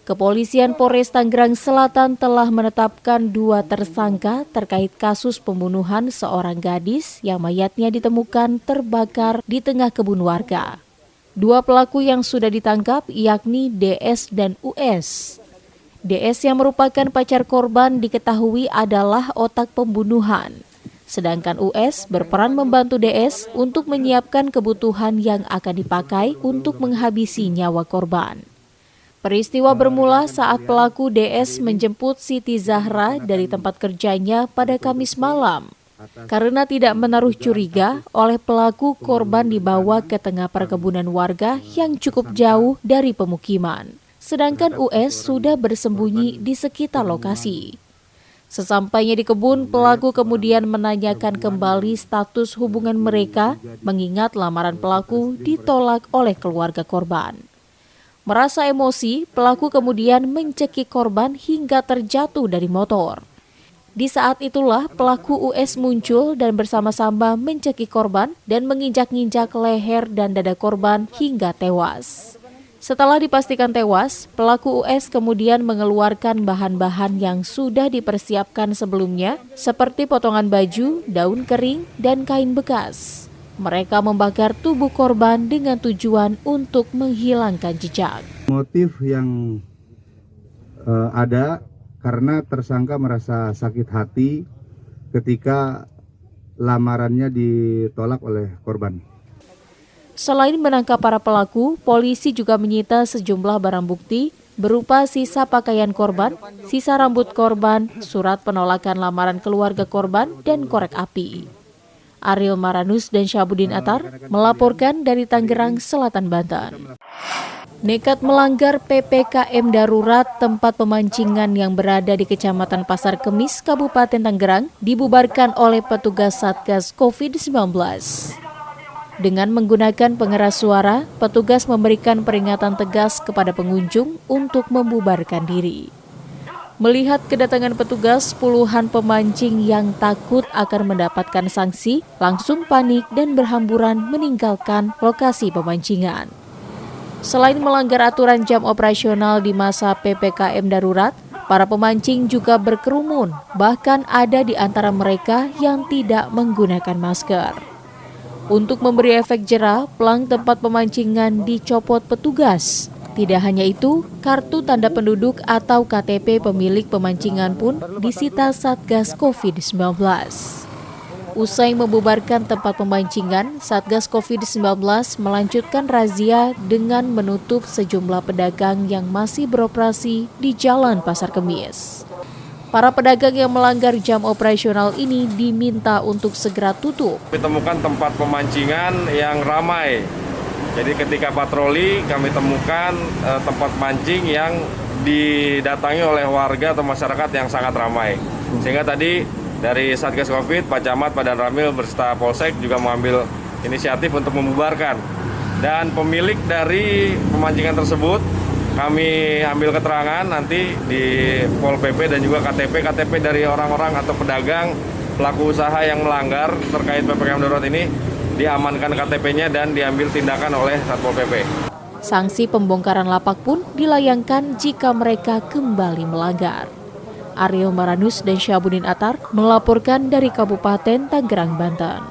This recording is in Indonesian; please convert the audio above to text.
Kepolisian Polres Tangerang Selatan telah menetapkan 2 tersangka terkait kasus pembunuhan seorang gadis yang mayatnya ditemukan terbakar di tengah kebun warga. 2 pelaku yang sudah ditangkap yakni DS dan US. DS yang merupakan pacar korban diketahui adalah otak pembunuhan. Sedangkan US berperan membantu DS untuk menyiapkan kebutuhan yang akan dipakai untuk menghabisi nyawa korban. Peristiwa bermula saat pelaku DS menjemput Siti Zahra dari tempat kerjanya pada Kamis malam. Karena tidak menaruh curiga, oleh pelaku korban dibawa ke tengah perkebunan warga yang cukup jauh dari pemukiman. Sedangkan US sudah bersembunyi di sekitar lokasi. Sesampainya di kebun, pelaku kemudian menanyakan kembali status hubungan mereka, mengingat lamaran pelaku ditolak oleh keluarga korban. Merasa emosi, pelaku kemudian mencekik korban hingga terjatuh dari motor. Di saat itulah pelaku US muncul dan bersama-sama mencekik korban dan menginjak-injak leher dan dada korban hingga tewas. Setelah dipastikan tewas, pelaku US kemudian mengeluarkan bahan-bahan yang sudah dipersiapkan sebelumnya seperti potongan baju, daun kering, dan kain bekas. Mereka membakar tubuh korban dengan tujuan untuk menghilangkan jejak. Motif yang ada karena tersangka merasa sakit hati ketika lamarannya ditolak oleh korban. Selain menangkap para pelaku, polisi juga menyita sejumlah barang bukti berupa sisa pakaian korban, sisa rambut korban, surat penolakan lamaran keluarga korban, dan korek api. Ariel Maranus dan Syabudin Atar melaporkan dari Tangerang Selatan, Banten. Nekat melanggar PPKM darurat, tempat pemancingan yang berada di Kecamatan Pasar Kemis, Kabupaten Tangerang dibubarkan oleh petugas Satgas COVID-19. Dengan menggunakan pengeras suara, petugas memberikan peringatan tegas kepada pengunjung untuk membubarkan diri. Melihat kedatangan petugas, puluhan pemancing yang takut akan mendapatkan sanksi langsung panik dan berhamburan meninggalkan lokasi pemancingan. Selain melanggar aturan jam operasional di masa PPKM darurat, para pemancing juga berkerumun, bahkan ada di antara mereka yang tidak menggunakan masker. Untuk memberi efek jera, pelang tempat pemancingan dicopot petugas. Tidak hanya itu, kartu tanda penduduk atau KTP pemilik pemancingan pun disita Satgas COVID-19. Usai membubarkan tempat pemancingan, Satgas COVID-19 melanjutkan razia dengan menutup sejumlah pedagang yang masih beroperasi di Jalan Pasar Kemis. Para pedagang yang melanggar jam operasional ini diminta untuk segera tutup. Ditemukan tempat pemancingan yang ramai. Jadi ketika patroli kami temukan tempat mancing yang didatangi oleh warga atau masyarakat yang sangat ramai. Sehingga tadi dari Satgas Covid, Pak Camat, Pak Danramil beserta Polsek juga mengambil inisiatif untuk membubarkan. Dan pemilik dari pemancingan tersebut kami ambil keterangan nanti di Pol PP dan juga KTP dari orang-orang atau pedagang pelaku usaha yang melanggar terkait PPKM darurat ini. Diamankan KTP-nya dan diambil tindakan oleh Satpol PP. Sanksi pembongkaran lapak pun dilayangkan jika mereka kembali melanggar. Ariel Maranus dan Syabudin Atar melaporkan dari Kabupaten Tangerang, Banten.